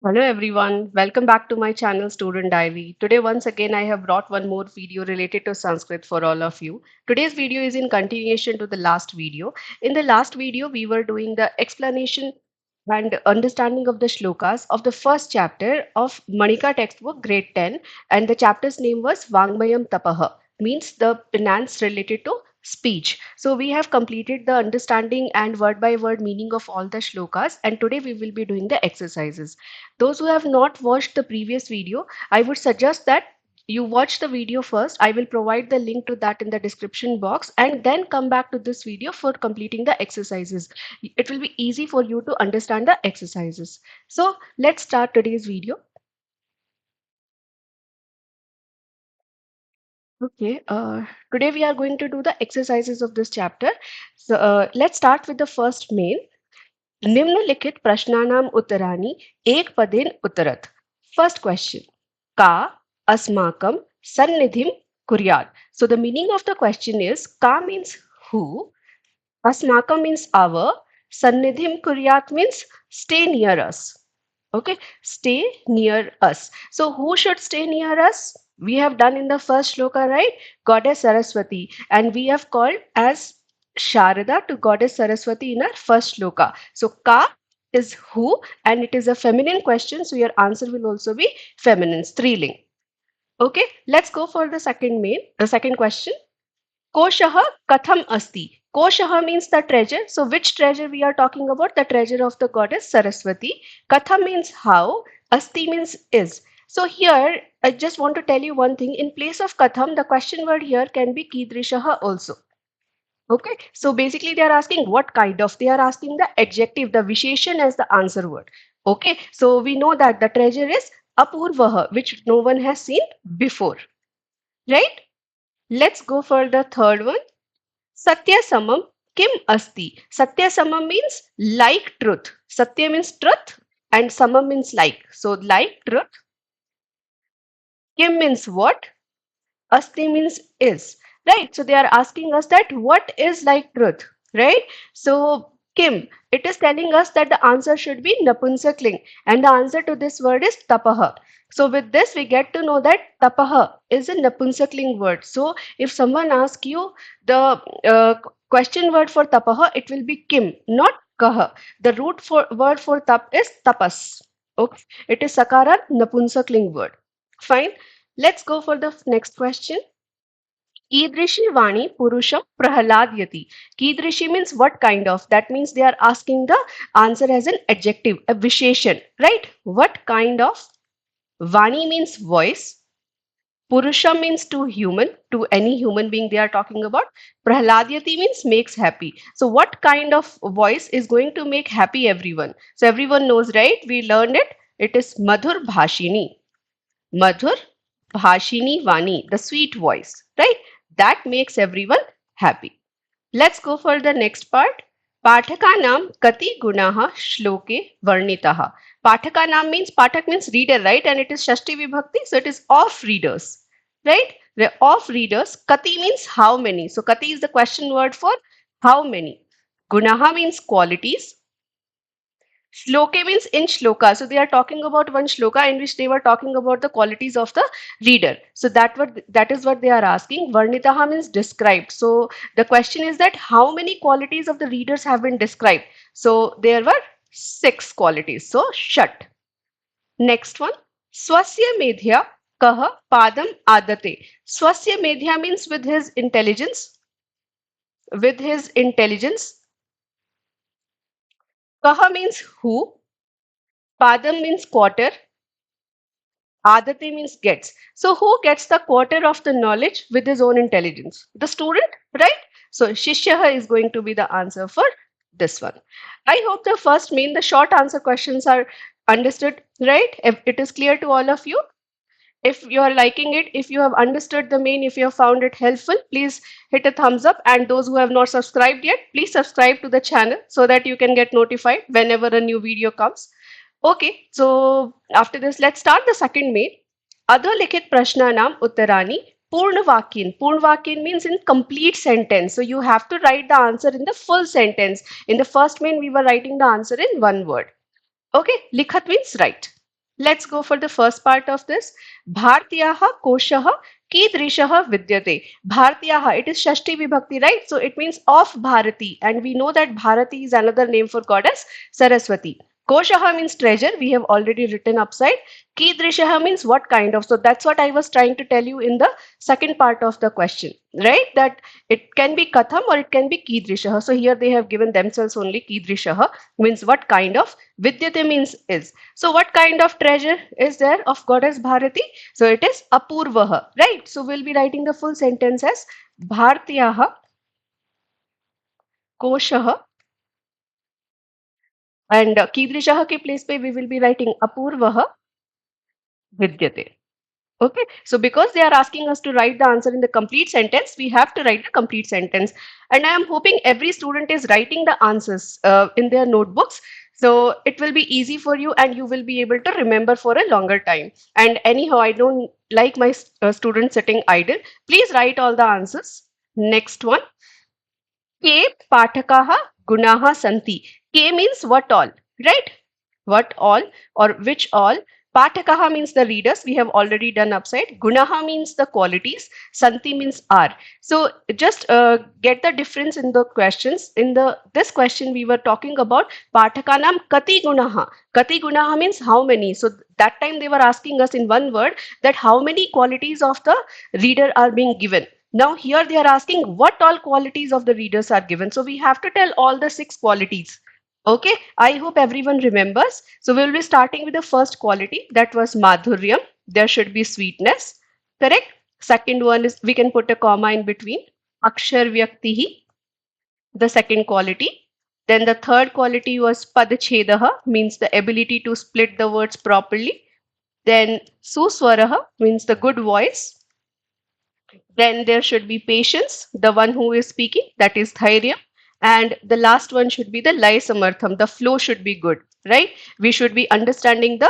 Hello everyone, welcome back to my channel Student Diary. Today once again I have brought one more video related to Sanskrit for all of you. Today's video is in continuation to the last video. In the last video we were doing the explanation and understanding of the shlokas of the first chapter of Manika textbook grade 10, and the chapter's name was Vangmayam Tapah, means the penance related to speech. So we have completed the understanding and word by word meaning of all the shlokas, and today we will be doing the exercises. Those who have not watched the previous video, I would suggest that you watch the video first. I will provide the link to that in the description box and then come back to this video for completing the exercises. It will be easy for you to understand the exercises. So let's start today's video. Okay, today we are going to do the exercises of this chapter. So let's start with the first main. निम्नलिखित प्रश्नानाम उत्तराणि एक पदेन उत्तरत. First question. का अस्माकं सन्निधिं कुर्यात्. So the meaning of the question is का means who, अस्माकं means our, sannidhim kuryat means stay near us. Okay, stay near us. So who should stay near us? We have done in the first shloka, right? Goddess Saraswati, and we have called as Sharada to Goddess Saraswati in our first shloka. So ka is who, and it is a feminine question, so your answer will also be feminine, striling. Okay, let's go for the second question. Koshaha katham asti. Koshaha means the treasure. So which treasure we are talking about? The treasure of the goddess Saraswati. Katham means how. Asti means is. So here, I just want to tell you one thing. In place of katham, the question word here can be kidrishaha also. Okay. So basically they are asking what kind of. They are asking the adjective, the visheshan as the answer word. Okay. So we know that the treasure is apurvaha, which no one has seen before. Right? Let's go for the third one. Satya samam kim asti. Satya samam means like truth. Satya means truth and samam means like. So like truth. Kim means what? Asti means is. Right. So they are asking us that what is like truth. Right. So kim, it is telling us that the answer should be napunsakling, and the answer to this word is tapaha. So with this we get to know that tapaha is a napunsakling word. So if someone asks you the question word for tapaha, it will be kim, not kaha. The root for word for tap is tapas. Okay, it is sakara napunsakling word. Fine. Let's go for the next question. Kidrishi Vani Purusham Prahaladyati. Kidrishi means what kind of? That means they are asking the answer as an adjective, a visheshan, right? What kind of? Vani means voice. Purusham means to human, to any human being they are talking about. Prahaladyati means makes happy. So what kind of voice is going to make happy everyone? So everyone knows, right? We learned it. It is Madhur Bhashini. Madhur Bhashini Vani, the sweet voice, right? That makes everyone happy. Let's go for the next part. Pathakanam kati gunaha shloke varnitaha. Pathakanam means, Pathak means reader, right? And it is Shashti Vibhakti, so it is of readers, right? The of readers. Kati means how many. So kati is the question word for how many. Gunaha means qualities. Shloke means in shloka. So they are talking about one shloka in which they were talking about the qualities of the reader. So that is what they are asking. Varnitaha means described. So the question is that how many qualities of the readers have been described? So there were 6 qualities. So shut. Next one. Swasya medhya kaha padam adate. Swasya medhya means with his intelligence. With his intelligence. Kaha means who. Padam means quarter. Adate means gets. So who gets the quarter of the knowledge with his own intelligence? The student, right? So Shishyaha is going to be the answer for this one. I hope the first main, the short answer questions are understood, right? If it is clear to all of you. If you are liking it, if you have understood the main, if you have found it helpful, please hit a thumbs up. And those who have not subscribed yet, please subscribe to the channel so that you can get notified whenever a new video comes. Okay, so after this, let's start the second main. Adhalikhit prashnanam uttarani Purna Vakyan. Purna Vakyan means in complete sentence. So you have to write the answer in the full sentence. In the first main, we were writing the answer in one word. Okay, likhat means write. Let's go for the first part of this. Bhartiyaha koshaha kidrishaha vidyate. Bhartiyaha, it is Shashti Vibhakti, right? So it means of Bharati. And we know that Bharati is another name for goddess Saraswati. Koshaha means treasure. We have already written upside. Kidrishaha means what kind of. So that's what I was trying to tell you in the second part of the question, right? That it can be Katham or it can be Kidrishaha. So here they have given themselves only Kidrishaha means what kind of. Vidyate means is. So what kind of treasure is there of goddess Bharati? So it is Apurvaha, right? So we'll be writing the full sentence as Bhartiyaha Koshaha and Kidrishaha ke place pe we will be writing Apurvaha Vidyate. Okay, so because they are asking us to write the answer in the complete sentence, we have to write the complete sentence. And I am hoping every student is writing the answers in their notebooks. So it will be easy for you and you will be able to remember for a longer time. And anyhow, I don't like my students sitting idle. Please write all the answers. Next one. Ke pathakaha gunaha santi. Ke means what all, right? What all or which all. Pathakaha means the readers. We have already done upside. Gunaha means the qualities. Santi means are. So just get the difference in the questions. In the this question we were talking about Pathakanam kati gunaha. Kati gunaha means how many. So that time they were asking us in one word that how many qualities of the reader are being given. Now here they are asking what all qualities of the readers are given. So we have to tell all the 6 qualities. Okay, I hope everyone remembers. So we'll be starting with the first quality that was madhuryam. There should be sweetness. Correct. Second one is we can put a comma in between. Akshar vyaktihi, the second quality. Then the third quality was padchedaha, means the ability to split the words properly. Then suswaraha means the good voice. Then there should be patience, the one who is speaking, that is dhairya. And the last one should be the lay samartham, the flow should be good, right? We should be understanding the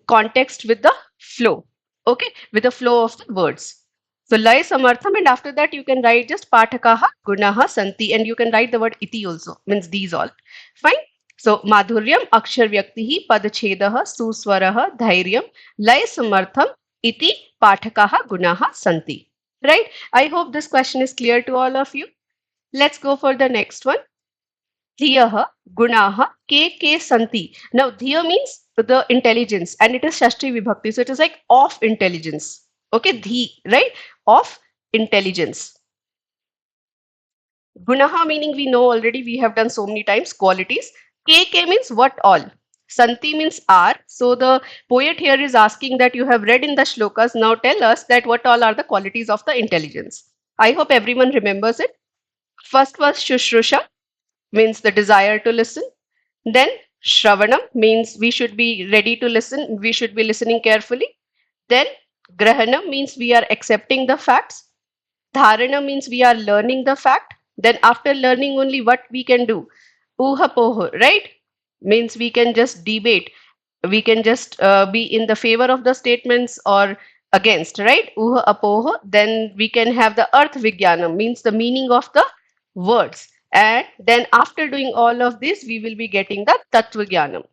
context with the flow, okay, with the flow of the words. So lay samartham, and after that you can write just pathakaha gunaha santi, and you can write the word iti also, means these all. Fine. So madhuryam, akshar vyaktihi, padchedaha, suswaraha, dhairyam, lay samartham, iti pathakaha gunaha santi. Right? I hope this question is clear to all of you. Let's go for the next one. Dhiyaha gunaha ke santi. Now, dhiya means the intelligence and it is Shashti Vibhakti. So it is like of intelligence. Okay, dhi, right? Of intelligence. Gunaha meaning we know already, we have done so many times, qualities. Ke means what all. Santi means are. So the poet here is asking that you have read in the shlokas. Now tell us that what all are the qualities of the intelligence. I hope everyone remembers it. First was Shushrusha, means the desire to listen. Then Shravanam means we should be ready to listen. We should be listening carefully. Then Grahanam means we are accepting the facts. Dharana means we are learning the fact. Then after learning only what we can do. Uhapoho, right? Means we can just debate. We can just be in the favor of the statements or against, right? Uha apoho. Then we can have the earth vijnanam, means the meaning of the words. And then after doing all of this, we will be getting the tattva jnanam,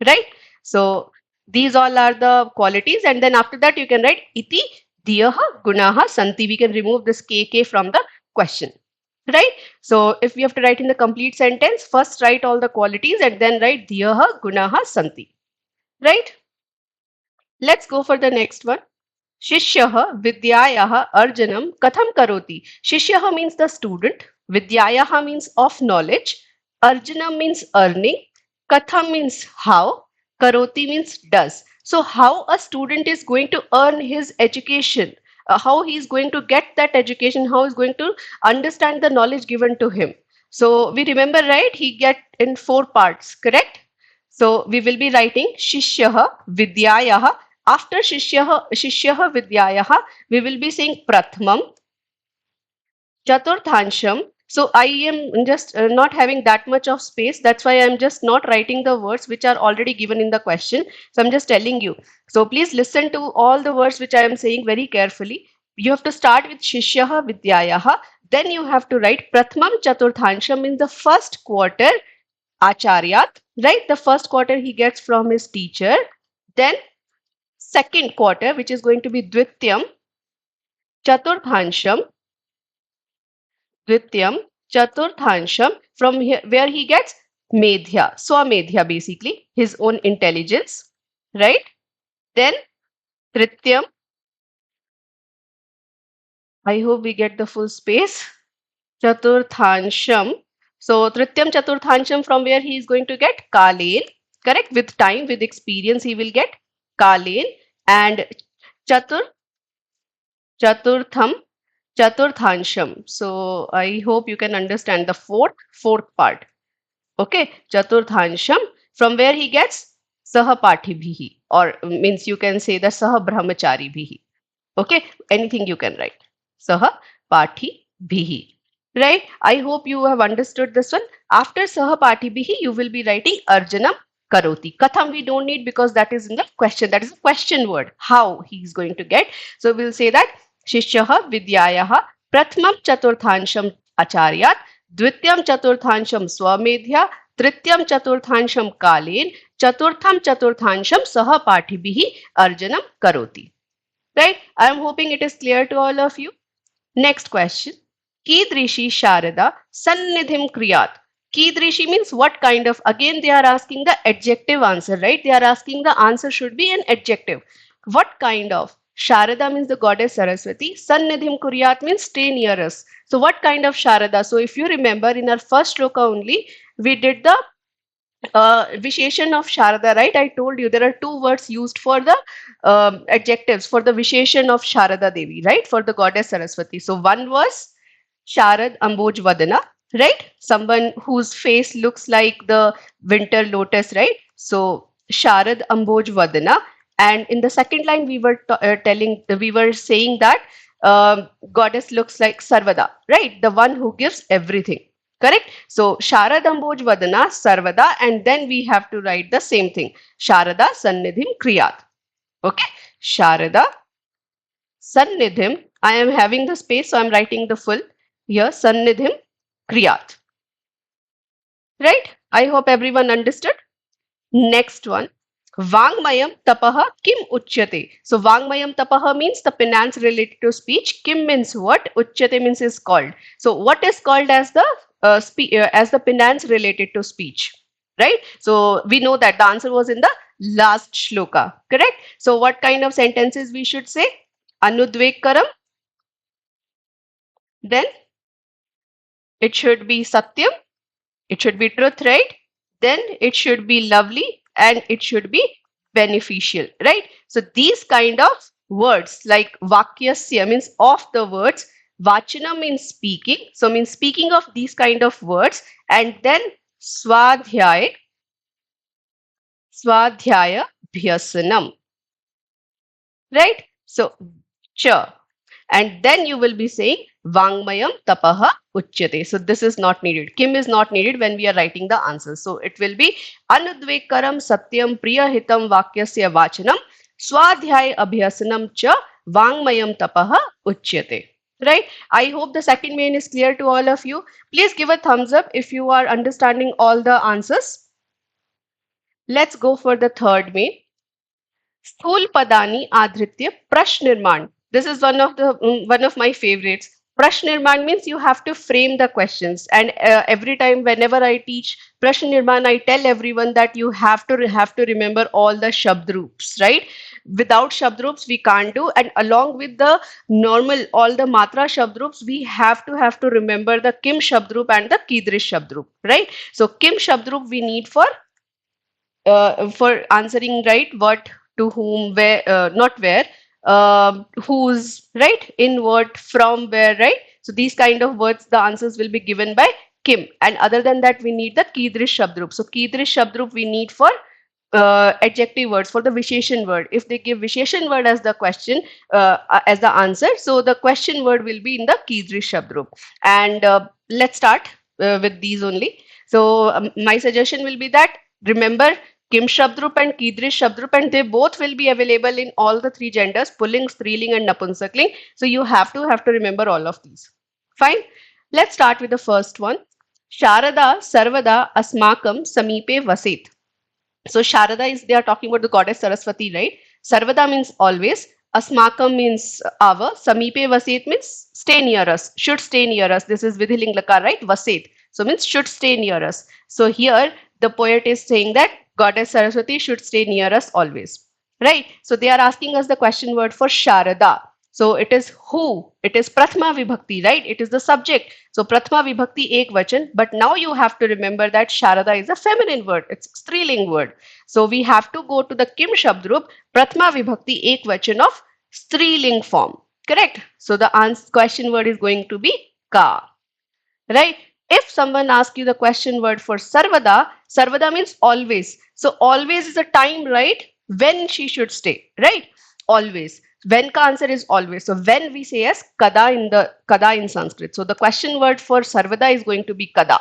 right? So these all are the qualities. And then after that, you can write iti dhiyaha gunaha santi. We can remove this kk from the question, right? So if we have to write in the complete sentence, first write all the qualities and then write dhiyaha gunaha santi, right? Let's go for the next one. Shishyaha vidyayaha arjanam katham karoti. Shishyaha means the student. Vidyayaha means of knowledge. Arjanam means earning. Katham means how. Karoti means does. So how a student is going to earn his education, how he is going to get that education, how he is going to understand the knowledge given to him. So we remember, right? He get in 4 parts, correct? So we will be writing Shishyaha vidyayaha. After Shishyaha Vidyayaha, we will be saying Prathmam, Chaturthansham. So I am just not having that much of space. That's why I'm just not writing the words which are already given in the question. So I'm just telling you. So please listen to all the words which I am saying very carefully. You have to start with Shishyaha Vidyayaha. Then you have to write Prathmam Chaturthansham in the first quarter Acharyat, right? The first quarter he gets from his teacher. Then second quarter, which is going to be Dvityam, Chaturthansham, Dvityam, Chaturthansham, from here, where he gets Medhya, Swamedhya basically, his own intelligence, right? Then Trityam, I hope we get the full space. Chaturthansham. So Trityam Chaturthansham, from where he is going to get Kalen, correct? With time, with experience, he will get Kalen. And Chatur, Chaturtham, Chaturthansham. So I hope you can understand the fourth part. Okay, Chaturthansham, from where he gets Sahapatibhihi, or means you can say the Sahabrahmachari. Okay, anything you can write. Saha Pati Bhihi. Right? I hope you have understood this one. After Saha Pati Bhihi, you will be writing Arjanam Karoti. Katham we don't need because that is in the question. That is a question word. How he is going to get. So we'll say that Shishyaha Vidyayaha Prathmam Chaturthansham Acharyat Dvityam Chaturthansham Swamedhya Trityam Chaturthansham Kalen Chaturtham Chaturthansham Saha Patibhihi Arjanam Karoti. Right? I am hoping it is clear to all of you. Next question. Kidrishi Sharada Sannidhim Kriyat. Kidrishi means what kind of? Again, they are asking the adjective answer, right? They are asking the answer should be an adjective. What kind of? Sharada means the goddess Saraswati. Sannidhim Kuryat means stay near us. So, what kind of Sharada? So, if you remember in our first shloka only, we did the Visheshan of Sharada, right? I told you there are two words used for the adjectives for the Visheshan of Sharada Devi, right? For the goddess Saraswati. So one was Sharad Amboj Vadana, right? Someone whose face looks like the winter lotus, right? So Sharad Amboj Vadana. And in the second line, we were we were saying that goddess looks like Sarvada, right? The one who gives everything. Correct? So Sharadamboj Vadana Sarvada, and then we have to write the same thing. Sharada Sannidhim Kriyat. Okay? Sharada Sannidhim. I am having the space, so I'm writing the full here. Sannidhim Kriyat. Right? I hope everyone understood. Next one. Vangmayam Tapah Kim Uchyate. So Vangmayam Tapah means the penance related to speech. Kim means what? Uchyate means is called. So what is called as the as the penance related to speech? Right? So we know that the answer was in the last shloka. Correct? So what kind of sentences we should say? Anudvekaram. Then it should be Satyam. It should be truth, right? Then it should be lovely and it should be beneficial, right? So these kind of words like Vakyasya means of the words, Vachana means speaking. So means speaking of these kind of words, and then Swadhyaya, Swadhyaya Bhyasanam, right? So cha. And then you will be saying Vangmayam Tapaha Uchyate. So this is not needed. Kim is not needed when we are writing the answers. So it will be Anudvekaram Satyam Priyahitam Vakyasya Vachanam Swadhyay Abhyasanam Cha Vangmayam Tapaha Uchyate. Right? I hope the second main is clear to all of you. Please give a thumbs up if you are understanding all the answers. Let's go for the third main. स्थूल पदानी आधृत्य प्रश्न निर्माण. This is one of my favorites. Prashn Nirman means you have to frame the questions, and every time whenever I teach Prashn Nirman, I tell everyone that you have to remember all the Shabdrups, right? Without Shabdrups we can't do, and along with the normal all the Matra Shabdrups, we have to remember the Kim Shabdrup and the Kidrish Shabdrup, right? So Kim Shabdrup we need for answering, right? What, to whom, where, not where, whose, right? In what, from where, right? So these kind of words, the answers will be given by Kim. And other than that, we need the Kidrish Shabdrup. So Kidrish Shabdrup we need for adjective words, for the Visheshan word. If they give Visheshan word as the question, as the answer, so the question word will be in the Kidrish Shabdrup. And let's start with these only. So my suggestion will be that remember Kim Shabdrup and Kidrish Shabdrup, and they both will be available in all the three genders, Pulling, Striling and Napunsakling. So you have to remember all of these. Fine. Let's start with the first one. Sharada Sarvada Asmakam Samipe Vasit. So Sharada is, they are talking about the goddess Saraswati, right? Sarvada means always. Asmakam means our. Samipe Vaset means stay near us, should stay near us. This is Vidhiling Lakar, right? Vaset. So means should stay near us. So here the poet is saying that goddess Saraswati should stay near us always. Right? So they are asking us the question word for Sharada. So it is who? It is Prathama Vibhakti, right? It is the subject. So Prathama Vibhakti ek vachan. But now you have to remember that Sharada is a feminine word. It's striling word. So we have to go to the Kim Shabdrup, Prathama Vibhakti ek vachan of striling form. Correct? So the answer question word is going to be ka. Right? If someone asks you the question word for Sarvada, Sarvada means always. So always is a time, right? When she should stay, right? Always. When ka answer is always. So when we say as kada in Sanskrit. So the question word for Sarvada is going to be kada,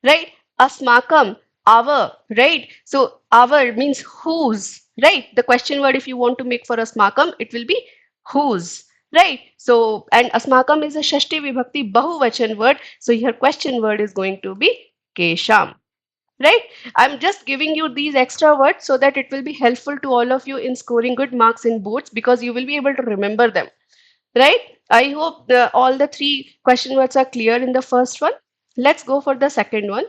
right? Asmakam, our, right? So our means whose, right? The question word if you want to make for asmakam, it will be whose, right? So, and asmakam is a Shashti Vibhakti Bahuvachan word. So your question word is going to be Kesham, right? I'm just giving you these extra words so that it will be helpful to all of you in scoring good marks in boards, because you will be able to remember them, right? I hope all the three question words are clear in the first one. Let's go for the second one.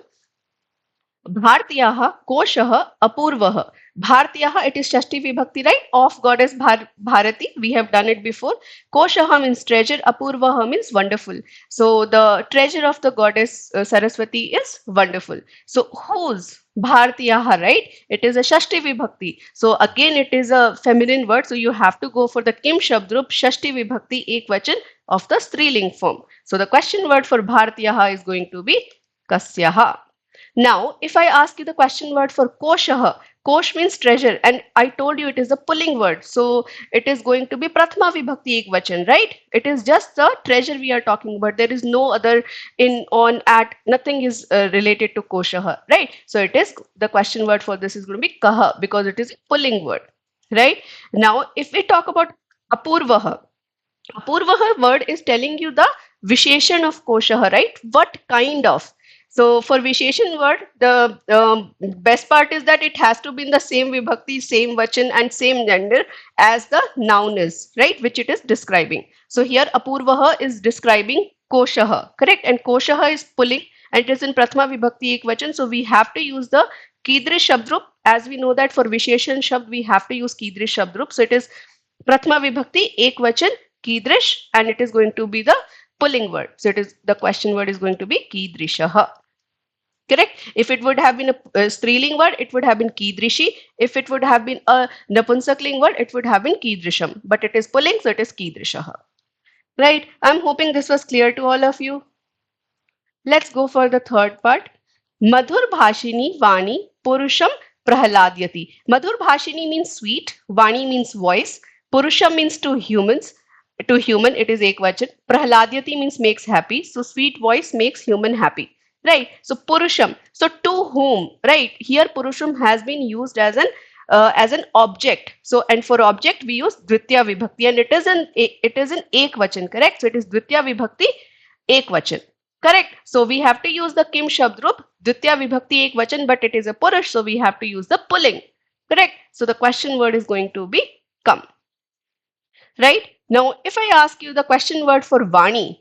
Bhartiyaha Koshaha Apurvaha. Bhartiyaha, it is Shashti Vibhakti, right? Of goddess Bharati. We have done it before. Koshaha means treasure. Apurvaha means wonderful. So the treasure of the goddess Saraswati is wonderful. So whose? Bhartiyaha, right? It is a Shashti Vibhakti. So again, it is a feminine word. So you have to go for the Kim Shabdrup Shashti Vibhakti Ekvachan of the Striling form. So the question word for Bhartiyaha is going to be Kasyaha. Now, if I ask you the question word for koshaha, kosh means treasure, and I told you it is a pulling word. So it is going to be prathama vibhakti ekvachan, right? It is just the treasure we are talking about. There is no other in, on, at, nothing is related to koshaha, right? So it is, the question word for this is going to be kaha, because it is a pulling word, right? Now, if we talk about apurvaha, Apurvaha word is telling you the Visheshan of Koshaha, right? What kind of? So for Visheshan word, the best part is that it has to be in the same Vibhakti, same Vachan and same gender as the noun is, right? Which it is describing. So here Apurvaha is describing Koshaha, correct? And Koshaha is pulling and it is in Prathama Vibhakti Ekvachan. So we have to use the Kidrish Shabdrup. As we know that for Visheshan Shabd, we have to use Kidrish Shabdrup. So it is Prathama Vibhakti Ekvachan Kidrish, and it is going to be the pulling word. So it is, the question word is going to be Kidrishaha. Correct? If it would have been a striling word, it would have been Kidrishi. If it would have been a Napunsakling word, it would have been Kidrisham. But it is pulling, so it is Kidrishaha. Right? I'm hoping this was clear to all of you. Let's go for the third part. Madhur Bhashini Vani Purusham Prahaladyati. Madhur Bhashini means sweet, Vani means voice, Purusham means to humans. To human, it is ekvachan. Prahaladyati means makes happy. So sweet voice makes human happy. Right? So Purusham. So to whom? Right? Here Purusham has been used as an object. So and for object we use Dvitya Vibhakti, and it is an ekvachan, correct? So it is Dvitya Vibhakti ekvachan. Correct. So we have to use the Kim Shabdrup, Dvitya Vibhakti Ekvachan, but it is a Purush, so we have to use the pulling. Correct. So the question word is going to be come. Right. Now, if I ask you the question word for Vani,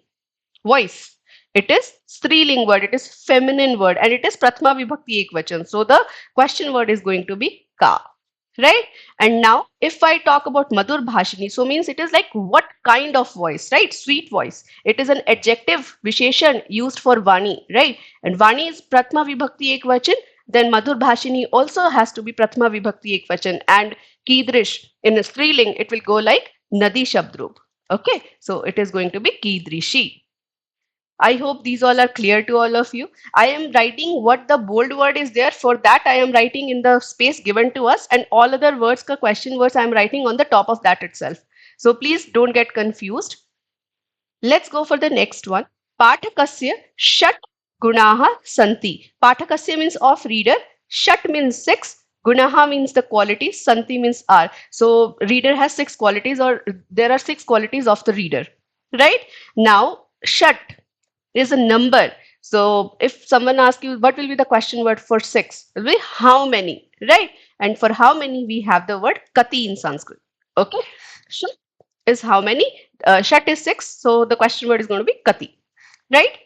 voice, it is Striling word, it is feminine word, and it is Prathama Vibhakti Ekvachan. So the question word is going to be Ka. Right? And now, if I talk about Madhur Bhashini, so means it is like what kind of voice, right? Sweet voice. It is an adjective, Visheshan, used for Vani, right? And Vani is Prathama Vibhakti Ekvachan. Then Madhur Bhashini also has to be Prathama Vibhakti Ekvachan. And Kidrish, in a Striling, it will go like Nadi Shabdrup. Okay, so it is going to be Kidrishi. I hope these all are clear to all of you. I am writing what the bold word is there. For that, I am writing in the space given to us, and all other words, question words, I am writing on the top of that itself. So please don't get confused. Let's go for the next one. Pathakasya Shat Gunaha Santi. Pathakasya means of reader. Shat means six. Gunaha means the quality. Santi means are. So reader has six qualities, or there are six qualities of the reader. Right? Now, Shat is a number. So if someone asks you what will be the question word for six, it will be how many, right? And for how many we have the word kati in Sanskrit. Okay, shat is how many? Shat is 6, so the question word is going to be kati, right?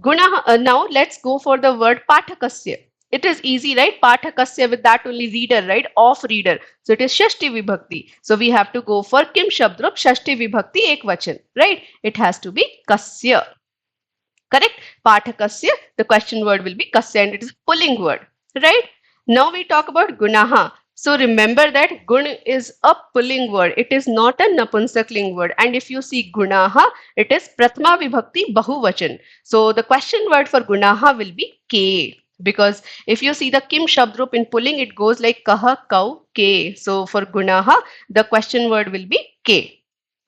Guna. Now let's go for the word pathakasya. It is easy, right? Pathakasya, with that only reader, right? Of reader. So it is shashti vibhakti. So we have to go for kim shabdrup shashti vibhakti ekvachan, right? It has to be kasya. Correct? Pathakasya, the question word will be kasya and it is a pulling word, right? Now we talk about gunaha. So remember that gun is a pulling word. It is not a napunsakling word. And if you see gunaha, it is prathama vibhakti bahuvachan. So the question word for gunaha will be ke. Because if you see the kim shabdrup in pulling, it goes like kaha, kau, ke. So for gunaha, the question word will be ke.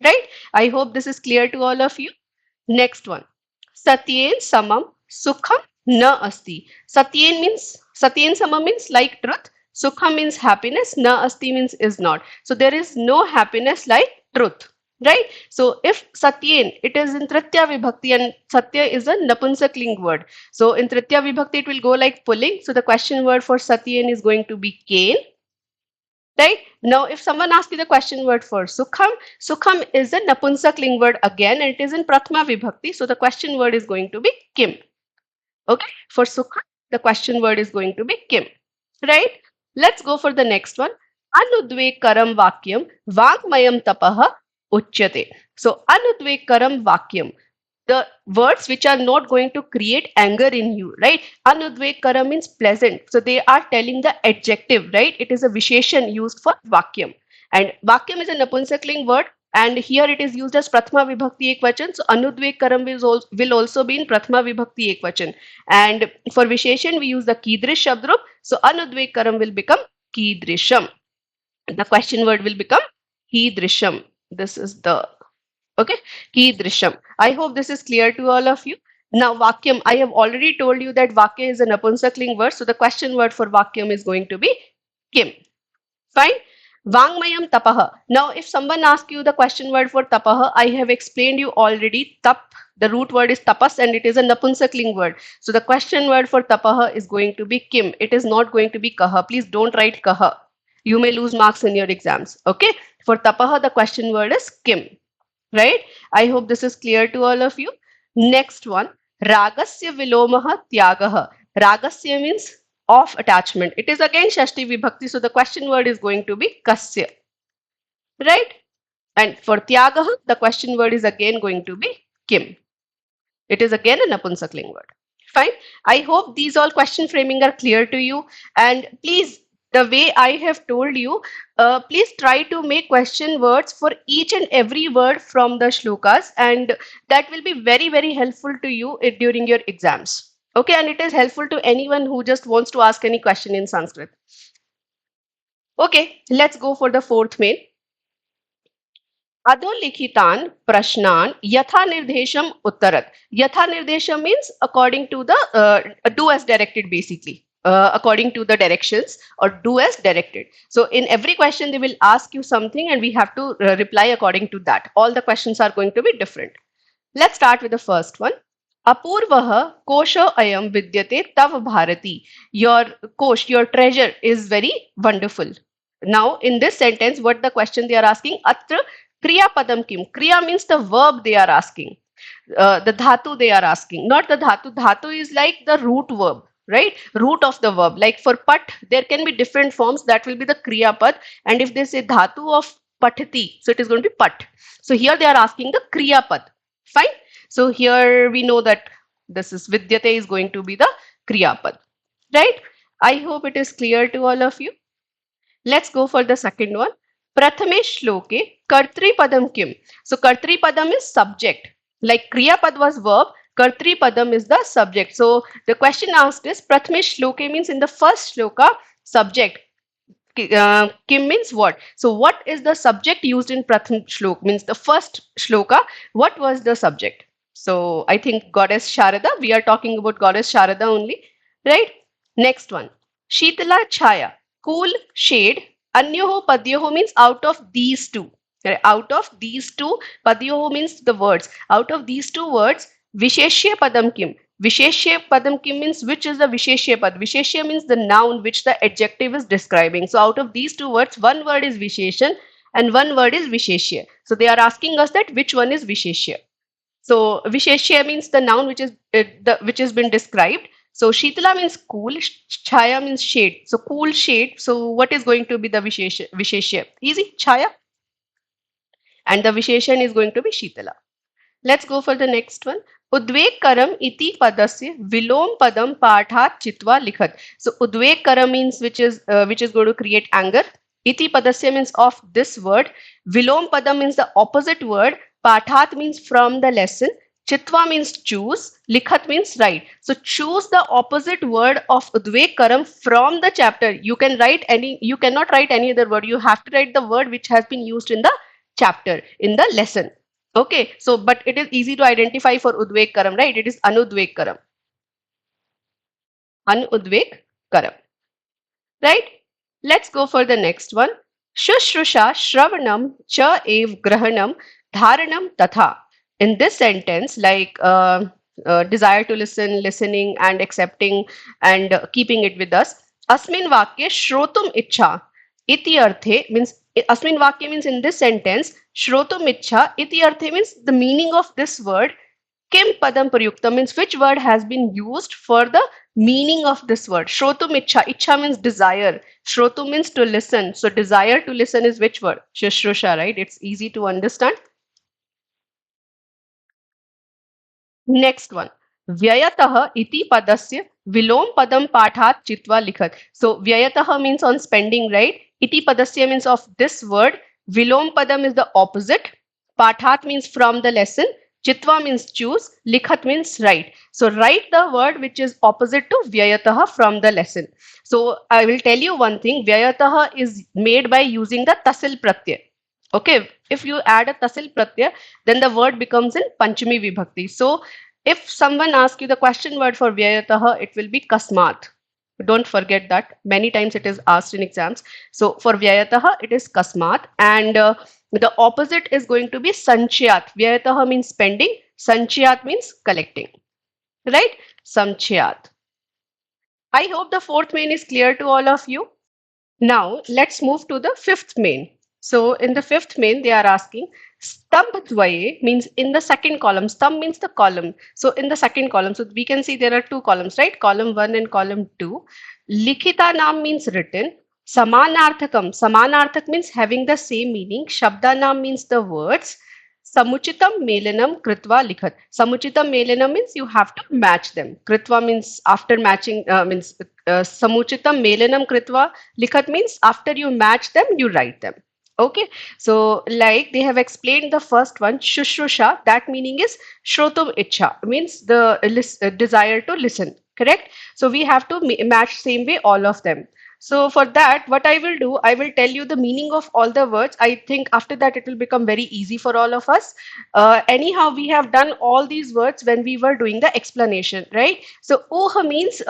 Right? I hope this is clear to all of you. Next one. Satyen samam sukham na asti. Satyen samam means like truth. Sukha means happiness. Na asti means is not. So there is no happiness like truth. Right? So if Satyen, it is in Tritya Vibhakti and Satya is a Napunsakling word. So in Tritya Vibhakti it will go like pulling. So the question word for Satyen is going to be Kain. Right? Now, if someone asks you the question word for Sukham is a Napunsakling word again, and it is in Prathama Vibhakti. So the question word is going to be Kim. Okay? For Sukham, the question word is going to be Kim. Right? Let's go for the next one. Anudvekaram Vakyam Vangmayam Tapah Uchyate. So Anudvekaram Vakyam, the words which are not going to create anger in you, right? Anudvekara means pleasant. So they are telling the adjective, right? It is a visheshan used for vakyam. And vakyam is a napunsakling word. And here it is used as prathama vibhakti ekvachan. So anudvekaram will also be in prathama vibhakti ekvachan. And for visheshan, we use the kidrish shabdrup. So anudvekaram will become kidrisham. The question word will become kidrisham. This is the okay, kidrisham. I hope this is clear to all of you. Now, vakyam, I have already told you that vakya is a napunsakling word. So the question word for vakyam is going to be kim. Fine. Vangmayam tapaha. Now, if someone asks you the question word for tapaha, I have explained you already. Tap, the root word is tapas and it is a napunsakling word. So the question word for tapaha is going to be kim. It is not going to be kaha. Please don't write kaha. You may lose marks in your exams. Okay. For tapaha, the question word is kim. Right? I hope this is clear to all of you. Next one, ragasya vilomaha tyagaha. Ragasya means of attachment. It is again shashti vibhakti, so the question word is going to be kasya. Right? And for tyagaha, the question word is again going to be kim. It is again a napunsakling word. Fine. I hope these all question framing are clear to you. And please, the way I have told you, please try to make question words for each and every word from the shlokas, and that will be very, very helpful to you during your exams. Okay, and it is helpful to anyone who just wants to ask any question in Sanskrit. Okay, let's go for the fourth main. Adolikitan prashnan yatha nirdesham uttarat. Yatha nirdesham means according to the do as directed, basically. According to the directions or do as directed. So in every question they will ask you something and we have to reply according to that. All the questions are going to be different. Let's start with the first one. Apurvah kosha ayam vidyate tav bharati. Your kosh, your treasure is very wonderful. Now, in this sentence, what the question they are asking? Atra kriya padam kim. Kriya means the verb they are asking. The dhatu they are asking, not the dhatu. Dhatu is like the root verb, right? Root of the verb. Like for pat, there can be different forms. That will be the kriya pad. And if they say dhatu of pathati, so it is going to be pat. So here they are asking the kriya pad. Fine. So here we know that this is vidyate is going to be the kriya pad, right? I hope it is clear to all of you. Let's go for the second one. Prathame shloke kartri padam kim. So kartri padam is subject. Like kriya pad was verb, kartri padam is the subject. So the question asked is prathame shloke means in the first shloka, subject. Kim means what? So what is the subject used in pratham shlok? Means the first shloka, what was the subject? So I think goddess Sharada, we are talking about goddess Sharada only, right? Next one. Shitala Chaya, cool shade. Anyoho Padyoho means out of these two. Right? Out of these two, Padyoho means the words. Out of these two words, Visheshya Padam Kim. Visheshya padam kim means which is the Visheshya pad. Visheshya means the noun which the adjective is describing. So out of these two words, one word is Visheshan and one word is Visheshya. So they are asking us that which one is Visheshya. So Visheshya means the noun which is which has been described. So Shitala means cool, Chaya means shade. So cool shade. So what is going to be the Visheshya? Easy, Chaya. And the Visheshan is going to be Shitala. Let's go for the next one. Udvek karam iti padasya vilom padam pathat chitva likhat. So udvek karam means which is going to create anger. Iti padasya means of this word. Vilom padam means the opposite word. Pathat means from the lesson. Chitva means choose. Likhat means write. So choose the opposite word of udvek karam from the chapter. You can write any. You cannot write any other word. You have to write the word which has been used in the chapter in the lesson. Okay, so but it is easy to identify for Udvek Karam, right? It is Anudvek Karam. Anudvek Karam, right? Let's go for the next one. Shushrusha Shravanam Cha Ev Grahanam Dharanam Tatha. In this sentence, like desire to listen, listening, and accepting and keeping it with us. Asmin Vakya Shrotum Icha iti arthe means Asmin Vakya means in this sentence, Shrotum Icha iti arthe means the meaning of this word. Kim padam prayukta means which word has been used for the meaning of this word. Shrotum icha. Icha means desire. Shrotu means to listen. So desire to listen is which word? Shushrusha, right? It's easy to understand. Next one. Vyayatah iti padasya vilom padam pathat chitva likhat. So vyayatah means on spending, right? Iti padasya means of this word. Vilom padam is the opposite. Pathat means from the lesson. Chitva means choose. Likhat means write. So write the word which is opposite to vyayatah from the lesson. So I will tell you one thing. Vyayatah is made by using the tasil pratyay. Okay, if you add a tasil pratyay, then the word becomes in Panchami Vibhakti. So if someone asks you the question word for Vyayatah, it will be Kasmat. Don't forget that. Many times it is asked in exams. So for Vyayatah, it is Kasmat. And the opposite is going to be Sanchayat. Vyayatah means spending. Sanchayat means collecting. Right? Sanchayat. I hope the fourth main is clear to all of you. Now, let's move to the fifth main. So, in the fifth main, they are asking Stambhadvaye means in the second column. Stambh means the column. So, in the second column, so we can see there are two columns, right? Column 1 and column 2. Likhita naam means written. Samanarthakam. Samanarthak means having the same meaning. Shabda naam means the words. Samuchitam melanam kritva likhat. Samuchitam melanam means you have to match them. Kritva means after matching, means samuchitam melanam kritva likhat means after you match them, you write them. Okay, so like they have explained the first one, shushrusha, that meaning is shrotum icha, means the desire to listen, correct? So we have to match same way all of them. So for that, what I will do, I will tell you the meaning of all the words. I think after that, it will become very easy for all of us. Anyhow, we have done all these words when we were doing the explanation, right? So uh means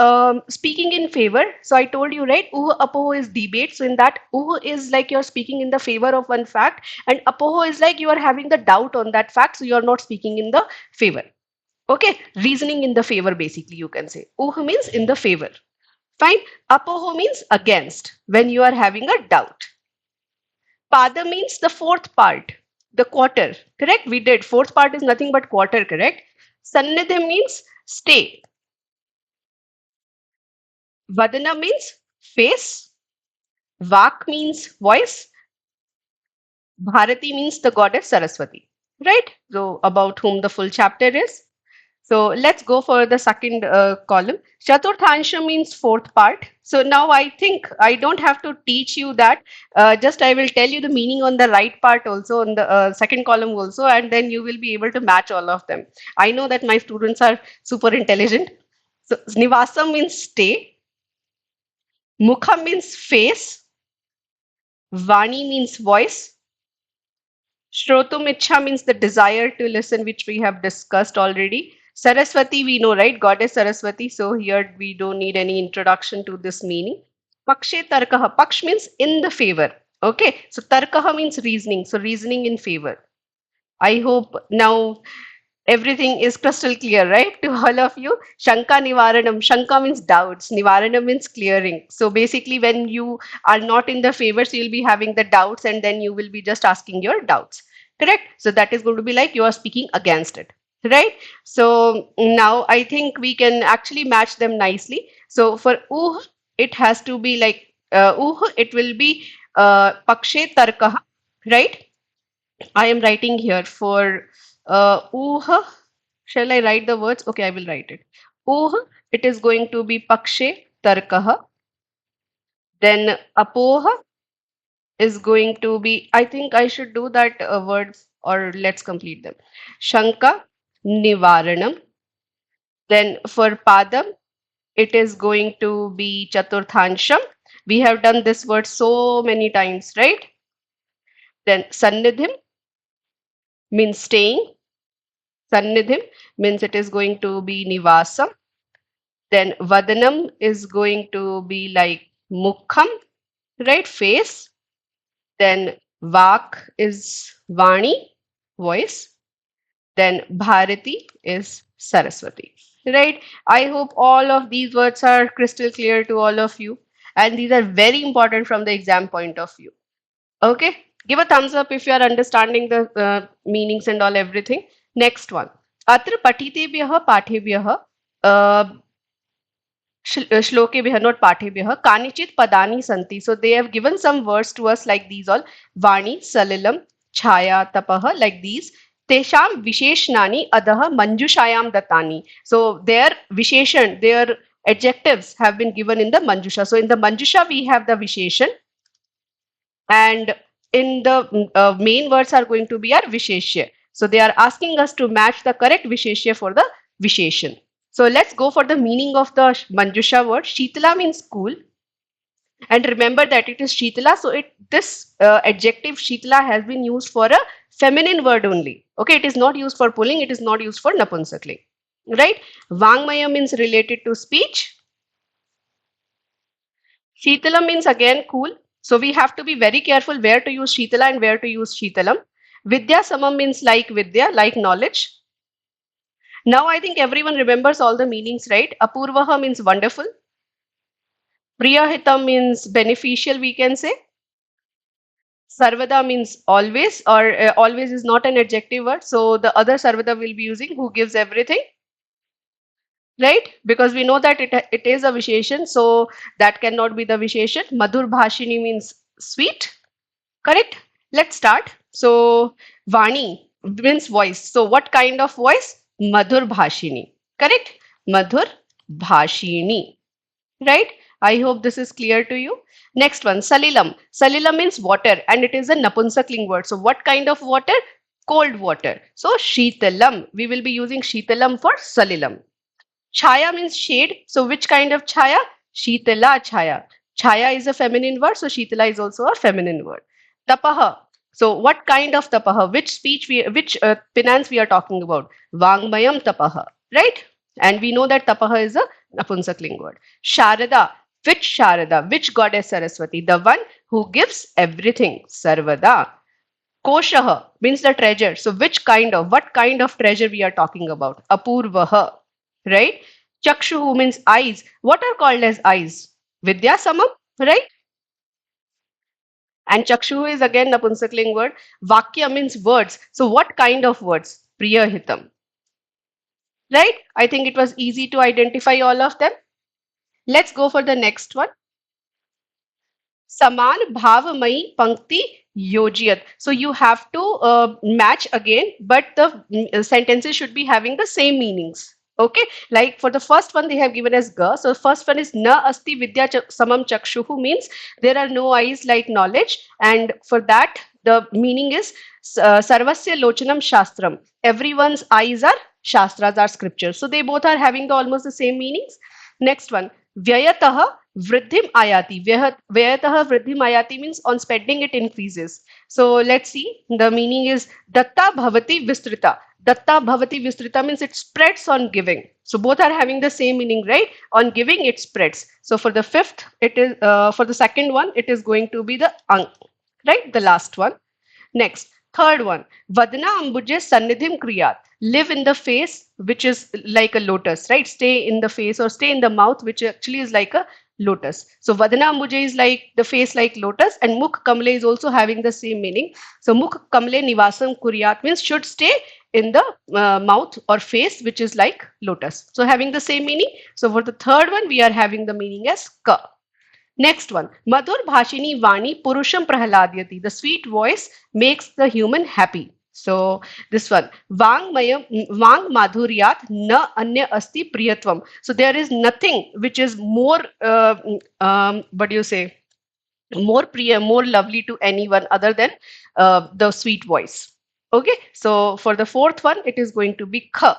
speaking in favor. So I told you, right? Apoho is debate. So in that, is like you're speaking in the favor of one fact, and apoho is like you are having the doubt on that fact. So you're not speaking in the favor. Okay, reasoning in the favor, basically, you can say. Means in the favor. Fine. Apoho means against, when you are having a doubt. Pada means the fourth part, the quarter. Correct? We did. Fourth part is nothing but quarter, correct? Sannidhi means stay. Vadana means face. Vak means voice. Bharati means the goddess Saraswati. Right? So about whom the full chapter is. So let's go for the second column. Chaturthansha means fourth part. So now I think I don't have to teach you that. Just I will tell you the meaning on the right part also, on the second column also, and then you will be able to match all of them. I know that my students are super intelligent. So Nivasa means stay. Mukha means face. Vani means voice. Shrotum Ichha means the desire to listen, which we have discussed already. Saraswati, we know, right? Goddess Saraswati. So here we don't need any introduction to this meaning. Pakshe Tarkaha. Paksh means in the favor. Okay. So Tarkaha means reasoning. So reasoning in favor. I hope now Everything is crystal clear, right? To all of you. Shanka Nivaranam. Shanka means doubts. Nivaranam means clearing. So basically, when you are not in the favor, so you'll be having the doubts and then you will be just asking your doubts. Correct? So that is going to be like you are speaking against it. Right? So now I think we can actually match them nicely. So for it has to be like it will be pakshe tarkaha, right? I am writing here for Shall I write the words? Okay, I will write it. It is going to be pakshe tarkaha. Then apoha is going to be, I think I should do that words or let's complete them. Shanka nivaranam. Then for padam, it is going to be chaturthansham. We have done this word so many times, right? Then sannidhim means staying. Sannidhim means it is going to be nivasam. Then Vadanam is going to be like Mukham, right? Face. Then Vak is Vani, voice. Then Bharati is Saraswati, right? I hope all of these words are crystal clear to all of you. And these are very important from the exam point of view. Okay? Give a thumbs up if you are understanding the meanings and all everything. Next one. Atra patitebhyah pathebhyah Shlokebhyah, not Pathebhyah, Kanichit Padani Santi. So they have given some words to us like these all Vani, Salilam, Chaya, Tapaha, like these. Tesham Visheshnani Adaha Manjushayam Datani. So their Visheshan, their adjectives have been given in the Manjusha. So in the Manjusha, we have the Visheshan, and in the main words are going to be our Visheshya. So they are asking us to match the correct Visheshya for the Visheshan. So let's go for the meaning of the Manjusha word. Shitala means cool. And remember that it is Shitala. So this adjective Shitala has been used for a feminine word only. Okay, it is not used for pulling. It is not used for Napunsakling. Right? Vangmayam means related to speech. Shitala means again cool. So we have to be very careful where to use Shitala and where to use Shitalam. Vidya Samam means like Vidya, like knowledge. Now I think everyone remembers all the meanings, right? Apurvaha means wonderful. Priyahitam means beneficial, we can say. Sarvada means always, or always is not an adjective word. So the other Sarvada will be using who gives everything, right? Because we know that it is a Visheshan, so that cannot be the Visheshan. Madhur Bhashini means sweet, correct? Let's start. So Vani means voice. So what kind of voice? Madhur Bhashini, correct? Madhur Bhashini. Right? I hope this is clear to you. Next one, Salilam. Salilam means water and it is a Napunsakling word. So what kind of water? Cold water. So Shitalam. We will be using Shitalam for Salilam. Chaya means shade. So which kind of Chaya? Shitala Chaya. Chaya is a feminine word. So Shitala is also a feminine word. Tapaha. So what kind of tapaha? Which penance we are talking about? Vangmayam Tapaha. Right? And we know that tapaha is a Napunsakling word. Sharada. Which Sharada? Which goddess Saraswati? The one who gives everything. Sarvada. Koshaha means the treasure. So what kind of treasure we are talking about? Apurvaha. Right? Chakshuhu means eyes. What are called as eyes? Vidya Samam. Right? And Chakshuhu is again Napunsakling word. Vakya means words. So what kind of words? Priyahitam. Right? I think it was easy to identify all of them. Let's go for the next one. Saman bhavamai pankti yojiyat. So you have to match again, but the sentences should be having the same meanings. Okay, like for the first one they have given as ga. So first one is na asti vidya samam chakshuhu means there are no eyes like knowledge, and for that the meaning is sarvasya lochanam shastram. Everyone's eyes are shastras, are scriptures. So they both are having almost the same meanings. Next one, vyayataha vridhim ayati. Vyayataha vridhim ayati means on spending it increases. So let's see. The meaning is datta bhavati vistrita. Datta bhavati vistrita means it spreads on giving. So both are having the same meaning, right? On giving, it spreads. So for the fifth, it is for the second one, it is going to be the ang, right? The last one. Next, Third one, Vadana Ambuje Sannidhim Kriyat. Live in the face, which is like a lotus, right? Stay in the face or stay in the mouth, which actually is like a lotus. So Vadana Ambuje is like the face like lotus, and Mukh Kamle is also having the same meaning. So Mukh Kamle Nivasam Kuryat means should stay in the mouth or face, which is like lotus. So having the same meaning. So for the third one, we are having the meaning as Ka. Next one, Madhur Bhashini Vani Purusham Prahladyati. The sweet voice makes the human happy. So this one, Vang Madhuryat Na Anya Asti Priyatvam. So there is nothing which is more, what do you say, more priya, more lovely to anyone other than the sweet voice. Okay, so for the fourth one, it is going to be Kha.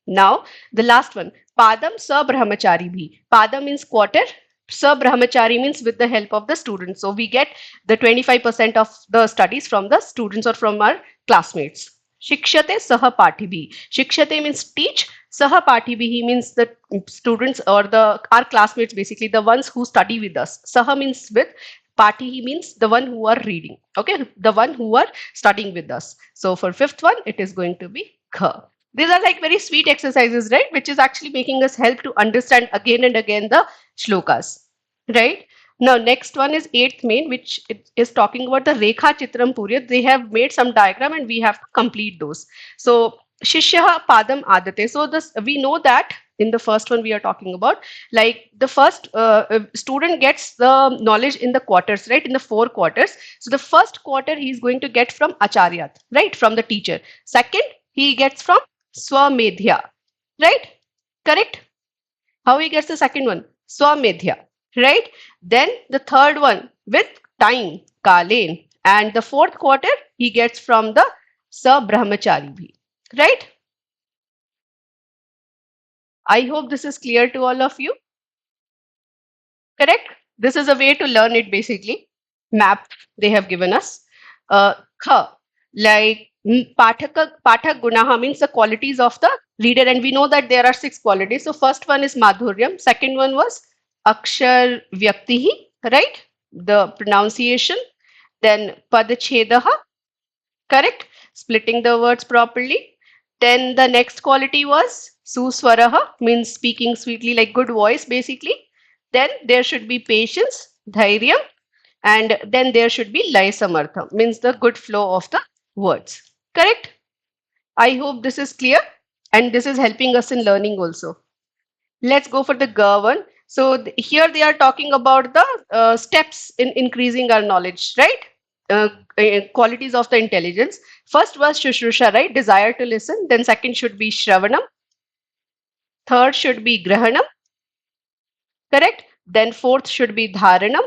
Now, the last one, Padam Sa Brahmachari Bhi. Padam means quarter, Sa Brahmachari means with the help of the students. So we get the 25% of the studies from the students or from our classmates. Shikshate Saha Patibhi. Shikshate means teach. Saha Patibhi means the students or the our classmates, basically the ones who study with us. Saha means with. Pati means the one who are reading. Okay, the one who are studying with us. So for fifth one, it is going to be Kha. These are like very sweet exercises, right? Which is actually making us help to understand again and again the shlokas, right? Now, next one is eighth main, which is talking about the Rekha Chitram Purya. They have made some diagram and we have to complete those. So, Shishya Padam Adate. So, this we know that in the first one we are talking about, like the first student gets the knowledge in the quarters, right? In the 4 quarters. So, the first quarter he is going to get from Acharyat, right? From the teacher. Second, he gets from Swamedhya, right? Correct? How he gets the second one? Swamedhya, right? Then the third one with time, Kalen. And the fourth quarter he gets from the Sa Brahmachari bhi, right? I hope this is clear to all of you. Correct? This is a way to learn it basically. Map they have given us. Kha, like Pathak Gunaha means the qualities of the reader, and we know that there are 6 qualities. So first one is Madhuryam, second one was Akshar Vyaktihi, right? The pronunciation, then Padchedaha, correct? Splitting the words properly. Then the next quality was Suswaraha, means speaking sweetly, like good voice basically. Then there should be patience, Dhairyam, and then there should be Lay Samartham, means the good flow of the words. Correct? I hope this is clear and this is helping us in learning also. Let's go for the Ga one. So here they are talking about the steps in increasing our knowledge, right? Qualities of the intelligence. First was Shushrusha, right? Desire to listen. Then second should be Shravanam. Third should be Grahanam, correct? Then fourth should be Dharanam.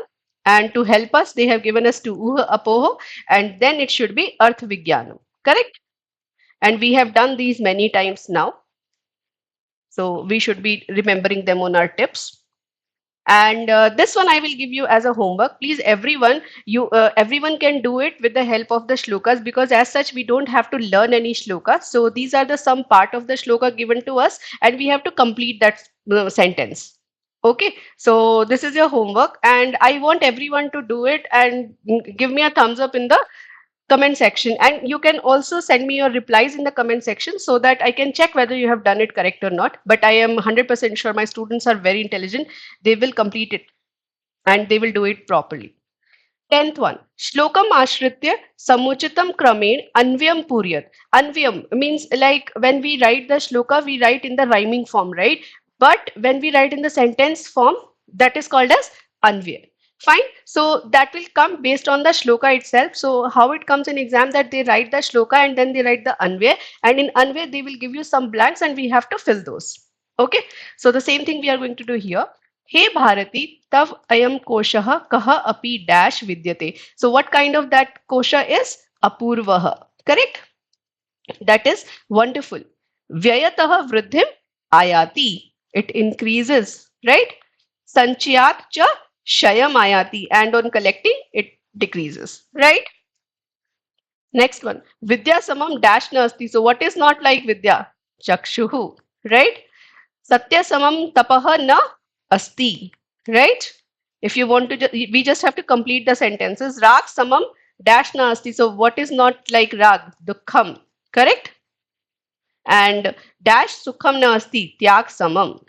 And to help us, they have given us to Uha Apoho. And then it should be Arth Vigyanam, correct? And we have done these many times now. So we should be remembering them on our tips. And this one I will give you as a homework. Please, everyone can do it with the help of the shlokas, because as such we don't have to learn any shloka. So these are the some part of the shloka given to us, and we have to complete that sentence. Okay, so this is your homework, and I want everyone to do it and give me a thumbs up in the comment section, and you can also send me your replies in the comment section so that I can check whether you have done it correct or not. But I am 100% sure my students are very intelligent. They will complete it and they will do it properly. 10th one, Shlokam Ashritya Samuchitam Kramen Anvyam Puryat. Anvyam means like when we write the shloka, we write in the rhyming form, right? But when we write in the sentence form, that is called as Anvya. Fine. So that will come based on the shloka itself. So how it comes in exam, that they write the shloka and then they write the Anvya. And in Anvya, they will give you some blanks and we have to fill those. Okay. So the same thing we are going to do here. Hey Bharati, tav ayam koshaha kaha api dash vidyate. So what kind of that kosha is? Apurvaha. Correct? That is wonderful. Vyayataha vruddhim ayati. It increases, right? Sanchayat cha shayam ayati. And on collecting, it decreases, right? Next one. Vidya samam dash nasti. So what is not like Vidya? Chakshuhu, right? Satya samam tapaha na asti, right? If you want to, we just have to complete the sentences. Rag samam Dash nasti. So what is not like rag? Dukham. Correct? And dash sukham nasti. Tyag samam.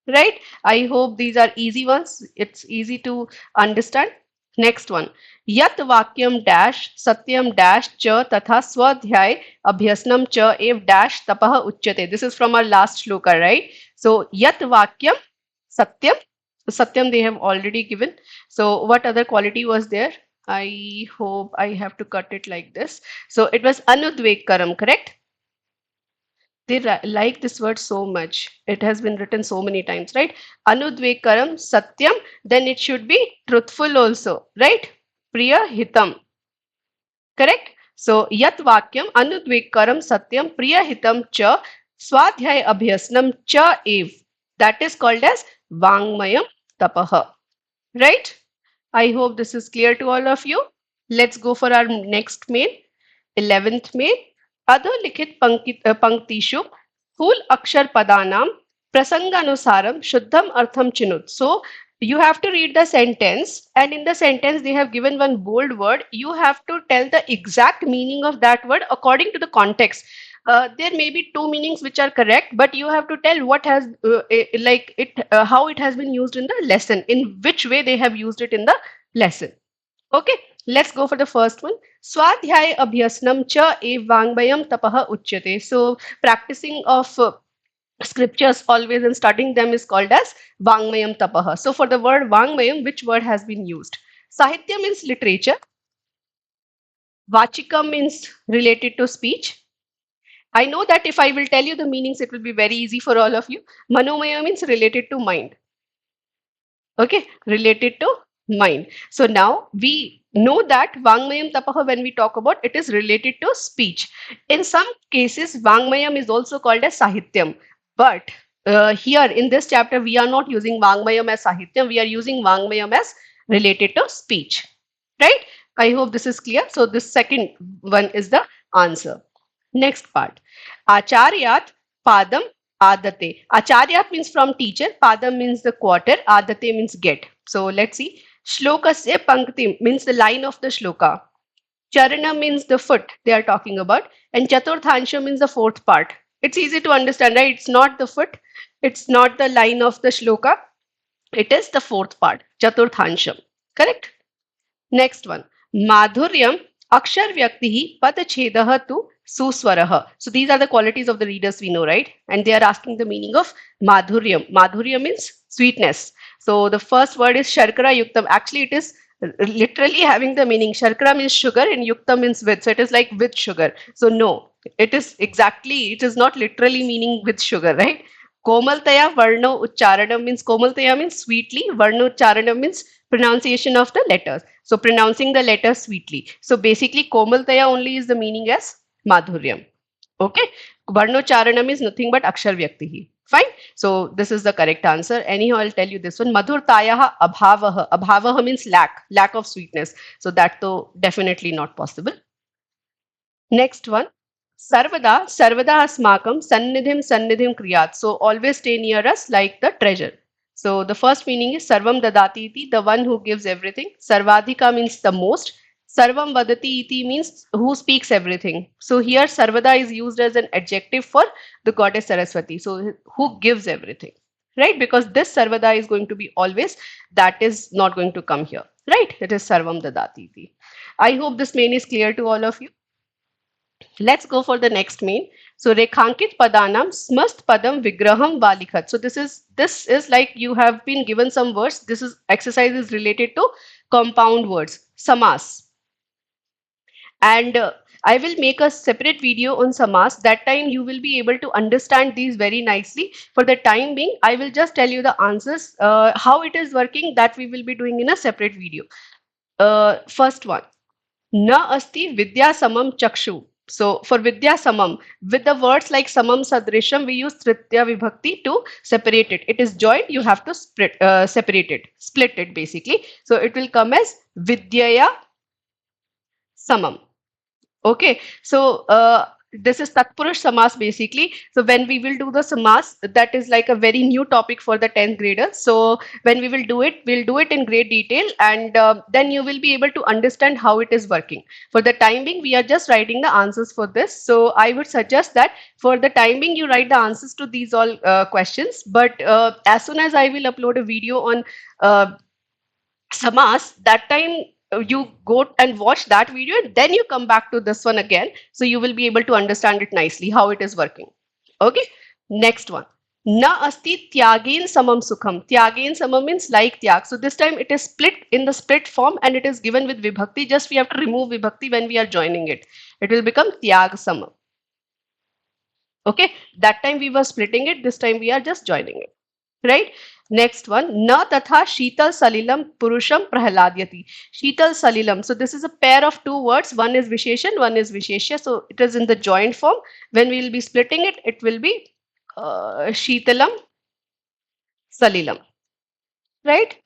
Right? I hope these are easy ones. It's easy to understand. Next one. Yat vakyam dash satyam dash cha tatha swadhyay abhyasnam cha ev dash tapah uchyate. This is from our last shloka, right? So yat vakyam satyam. So satyam they have already given. So what other quality was there? I hope I have to cut it like this. So it was anudvekaram, correct? They like this word so much. It has been written so many times, right? Anudvekaram satyam, then it should be truthful also, right? Priya hitam, correct? So yat vakyam anudvekaram satyam priya hitam cha swadhyay abhyasnam cha ev. That is called as Vangmayam Tapah, right? I hope this is clear to all of you. Let's go for our next main. 11th में अधोलिखित पंक्तिषु स्थूल अक्षर पदानाम प्रसंगानुसारम शुद्धम अर्थम चिनुत. So you have to read the sentence, and in the sentence they have given one bold word. You have to tell the exact meaning of that word according to the context. There may be two meanings which are correct, but you have to tell what has how it has been used in the lesson, in which way they have used it in the lesson. Okay, let's go for the first one. Swadhyay abhyasnam cha ev Vangmayam Tapah uchyate. So practicing of scriptures always and studying them is called as Vangmayam Tapah. So for the word Vangmayam, which word has been used? Sahitya means literature. Vachika means related to speech. I know that if I will tell you the meanings, it will be very easy for all of you. Manomaya means related to mind. Okay, related to mind. So now we know that Vangmayam Tapaha, when we talk about, it is related to speech. In some cases, Vangmayam is also called as Sahityam. But here in this chapter, we are not using Vangmayam as Sahityam. We are using Vangmayam as related to speech. Right? I hope this is clear. So this second one is the answer. Next part. Acharyat Padam Adate. Acharyat means from teacher. Padam means the quarter. Adate means get. So let's see. Shloka se panktim means the line of the shloka. Charana means the foot they are talking about. And Chaturthansha means the fourth part. It's easy to understand, right? It's not the foot. It's not the line of the shloka. It is the fourth part. Chaturthansha. Correct? Next one. Madhuryam Akshar Vyaktihi Padachhedaha tu Suswaraha. So these are the qualities of the readers we know, right? And they are asking the meaning of Madhuryam. Madhurya means sweetness. So the first word is Sharkara Yuktam. Actually, it is literally having the meaning. Sharkara means sugar and Yuktam means with. So it is like with sugar. So no, it is not literally meaning with sugar, right? Komaltaya Varno Ucharanam means Komaltaya means sweetly. Varno Ucharanam means pronunciation of the letters. So pronouncing the letters sweetly. So basically Komaltaya only is the meaning as Madhuryam. Okay. Varnocharanam is nothing but Akshar Vyaktihi. Fine. So this is the correct answer. Anyhow, I'll tell you this one. Madhurtayaha abhavaha. Abhavaha means lack of sweetness. So that though definitely not possible. Next one. Sarvada asmakam sannidhim kriyat. So always stay near us like the treasure. So the first meaning is sarvam dadati iti, the one who gives everything. Sarvadhika means the most. Sarvam vadati iti means who speaks everything. So here sarvada is used as an adjective for the goddess Saraswati. So who gives everything, right? Because this sarvada is going to be always, that is not going to come here, right? It is sarvam dadati iti. I hope this main is clear to all of you. Let's go for the next main. So rekhankit padanam smast padam vigraham valikhat. So this is like you have been given some words. This is exercise is related to compound words, samas. And I will make a separate video on samas. That time you will be able to understand these very nicely. For the time being, I will just tell you the answers. How it is working, that we will be doing in a separate video. First one. Na asti vidya samam chakshu. So for vidya samam, with the words like samam sadrisham, we use tritya vibhakti to separate it. It is joined, you have to separate it, split it basically. So it will come as vidyaya samam. Okay, so this is Tatpurush Samas basically. So when we will do the Samas, that is like a very new topic for the 10th grader. So when we will do it, we'll do it in great detail, and then you will be able to understand how it is working. For the time being, we are just writing the answers for this. So I would suggest that for the time being, you write the answers to these all questions. But as soon as I will upload a video on uh, Samas, that time you go and watch that video and then you come back to this one again. So you will be able to understand it nicely, how it is working. Okay, next one. Na asti tyagin samam sukham. Tyagin samam means like tyag. So this time it is split in the split form and it is given with vibhakti. Just we have to remove vibhakti when we are joining it. It will become tyag samam. Okay, that time we were splitting it. This time we are just joining it. Right? Next one, na tatha Sheetal Salilam Purusham Prahaladyati. Sheetal Salilam. So this is a pair of two words. One is Visheshan, one is Visheshya. So it is in the joint form. When we will be splitting it, it will be Sheetalam Salilam. Right?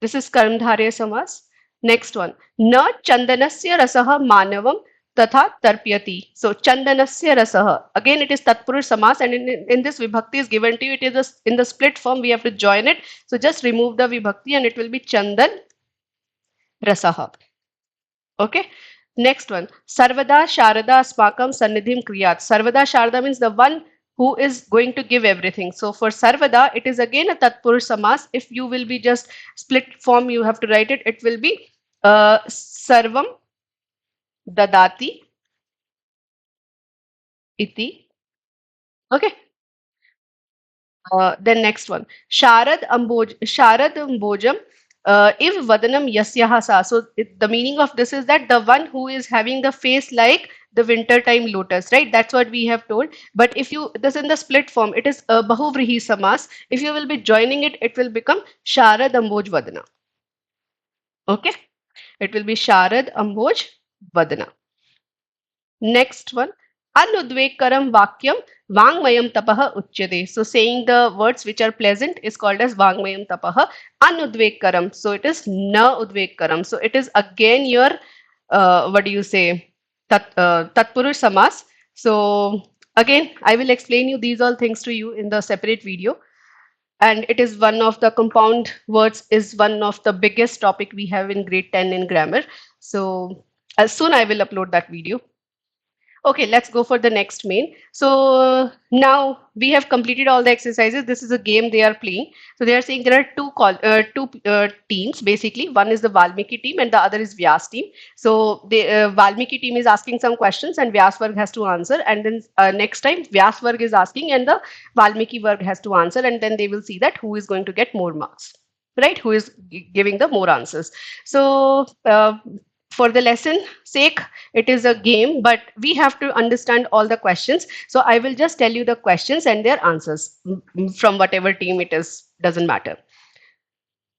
This is Karmdharya Samas. Next one, na Chandanasya Rasaha Manavam Tatha Tarpyati. So Chandanasya Rasaha. Again, it is Tatpurush Samas, and in this Vibhakti is given to you. It is in the split form. We have to join it. So just remove the Vibhakti and it will be Chandan Rasaha. Okay. Next one. Sarvada Sharada Spakam Sannidhim Kriyat. Sarvada Sharada means the one who is going to give everything. So for Sarvada, it is again a Tatpurush Samas. If you will be just split form, you have to write it. It will be Sarvam Dadati Iti. Okay. Then next one. Sharad Ambojam Iv Vadanam Yasyaha Sa. So the meaning of this is that the one who is having the face like the wintertime lotus, right? That's what we have told. But if you, this in the split form, it is Bahuvrihi Samas. If you will be joining it, it will become Sharad Amboj Vadana. Okay? It will be Sharad Amboj Vadana. Next one, Anudvekaram Vakyam Vangmayam Tapah Uchyate. So saying the words which are pleasant is called as Vangmayam Tapah Anudvekaram. So it is Na Udvekaram. So it is again your what do you say? Tatpurush Samas. So again, I will explain you these all things to you in the separate video. And it is one of the compound words is one of the biggest topic we have in grade 10 in grammar. So as soon I will upload that video. Okay, let's go for the next main. So now we have completed all the exercises. This is a game they are playing. So they are saying there are two teams basically. One is the Valmiki team and the other is Vyas team. So the Valmiki team is asking some questions and Vyas Varg has to answer. And then next time Vyas Varg is asking and the Valmiki Varg has to answer. And then they will see that who is going to get more marks, right? Who is giving the more answers. So for the lesson sake, it is a game, but we have to understand all the questions. So I will just tell you the questions and their answers from whatever team it is, doesn't matter.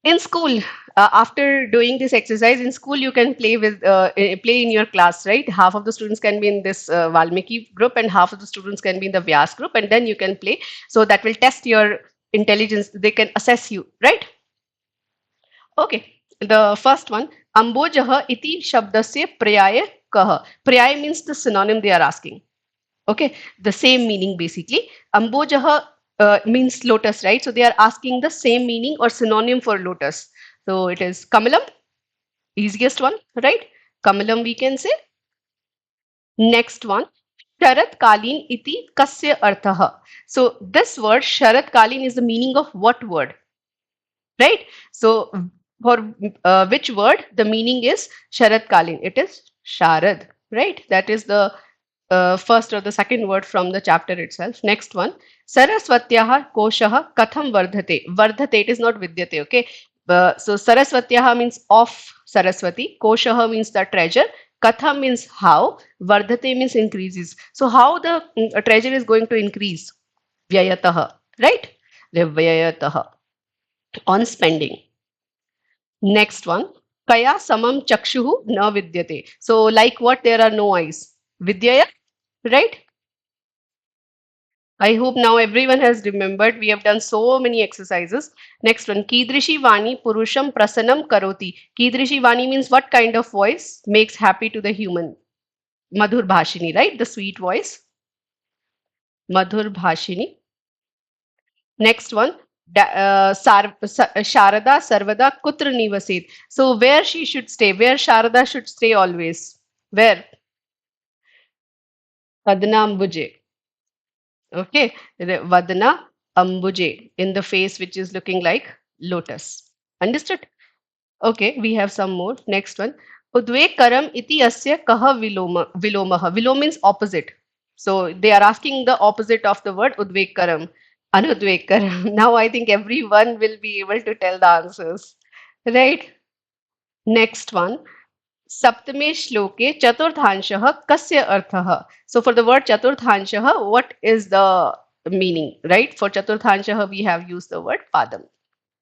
In school, after doing this exercise, in school you can play with play in your class, right? Half of the students can be in this Valmiki group and half of the students can be in the Vyas group, and then you can play. So that will test your intelligence. They can assess you, right? Okay, the first one, Ambojah iti shabdasya prayaya kaha. Prayaya means the synonym they are asking. Okay, the same meaning basically. Ambojah means lotus, right? So they are asking the same meaning or synonym for lotus. So it is Kamalam, easiest one, right? Kamalam we can say. Next one, Sharat Kalin iti kasya arthaha. So this word Sharat Kalin is the meaning of what word? Right? So for which word the meaning is Sharad Kalin? It is Sharad, right? That is the first or the second word from the chapter itself. Next one, Saraswatyaha Koshaha Katham Vardhate. Vardhate, it is not Vidyate, okay? So Saraswatyaha means of Saraswati, Koshaha means the treasure, Katham means how, Vardhate means increases. So how the treasure is going to increase? Vyayataha, right? Vyayataha, on spending. Next one, Kaya samam chakshuhu na vidyate. So like what? There are no eyes. Vidyaya, right? I hope now everyone has remembered. We have done so many exercises. Next one, Kidrishi Vani Purusham Prasanam Karoti. Kidrishi Vani means what kind of voice makes happy to the human? Madhur Bhashini, right? The sweet voice. Madhur Bhashini. Next one, Sharada Sarvada Kutra Nivasit. So where she should stay, where Sharada should stay always. Where? Vadna Ambuje. Okay, Vadna Ambuje, in the face which is looking like lotus. Understood? Okay, we have some more. Next one. Udvekaram iti asya kaha vilomaha. Viloma means opposite. So they are asking the opposite of the word udvekaram. Anudvekaram. Now I think everyone will be able to tell the answers. Right? Next one. Saptame shloke chaturthanshah kasya arthah. So for the word chaturthanshah, what is the meaning? Right? For chaturthanshah, we have used the word padam.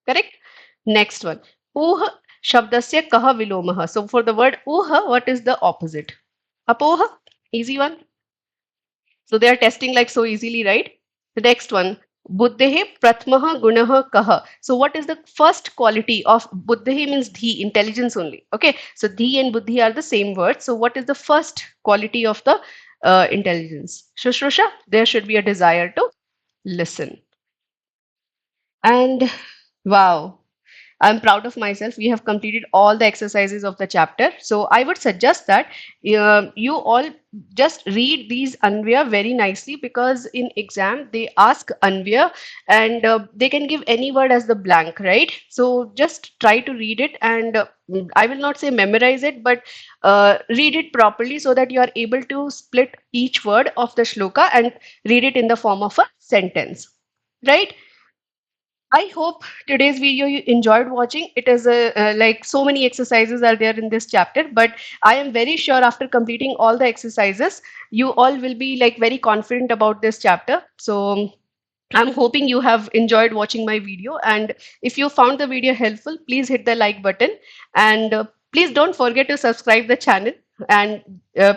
Correct? Next one. Uha shabdasya kaha vilomaha. So for the word uha, what is the opposite? Apoha. Easy one. So they are testing like so easily, right? The next one. Buddhehe pratmaha gunaha kaha. So what is the first quality of buddhehe means dhi, intelligence only. Okay. So dhi and buddhi are the same word. So what is the first quality of the intelligence? Shushrusha, there should be a desire to listen. And wow, I'm proud of myself. We have completed all the exercises of the chapter. So I would suggest that you all just read these Anvya very nicely, because in exam they ask Anvya and they can give any word as the blank, right? So just try to read it and I will not say memorize it, but read it properly so that you are able to split each word of the shloka and read it in the form of a sentence, right? I hope today's video you enjoyed watching. It is like so many exercises are there in this chapter, but I am very sure after completing all the exercises, you all will be like very confident about this chapter. So I'm hoping you have enjoyed watching my video. And if you found the video helpful, please hit the like button and please don't forget to subscribe the channel and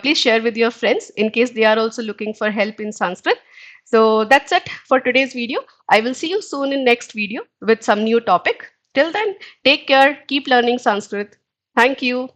please share with your friends in case they are also looking for help in Sanskrit. So that's it for today's video. I will see you soon in next video with some new topic. Till then, take care, keep learning Sanskrit. Thank you.